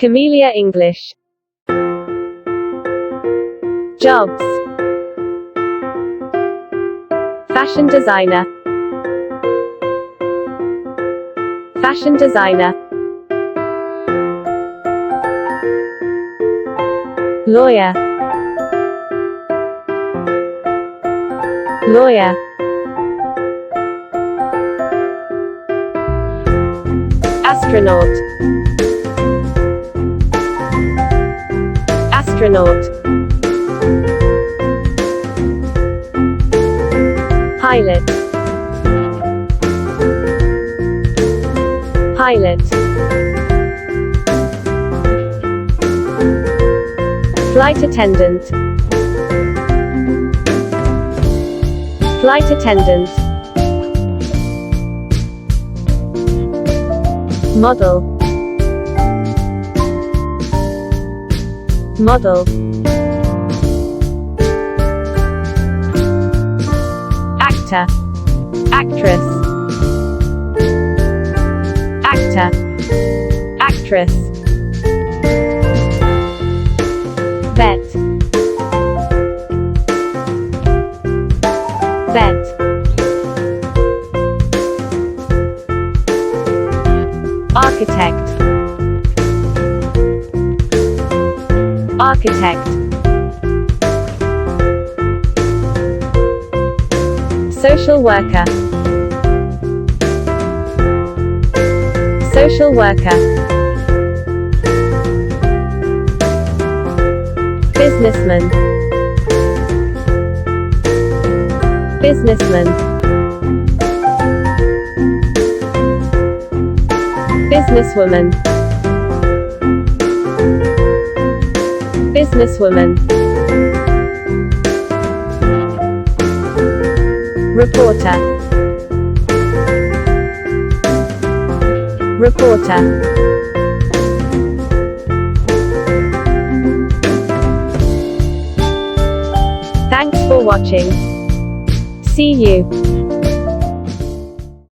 Camellia English. Jobs. Fashion designer. Fashion designer. Lawyer. Lawyer. Astronaut. Astronaut. Pilot. Pilot. Flight attendant. Flight attendant. Model. Model. Actor. Actress. Actor. Actress. Vet. Vet. Architect. Architect. Social worker. Social worker. Businessman. Businessman. Businesswoman. Businesswoman. Reporter. Reporter. Thanks for watching. See you.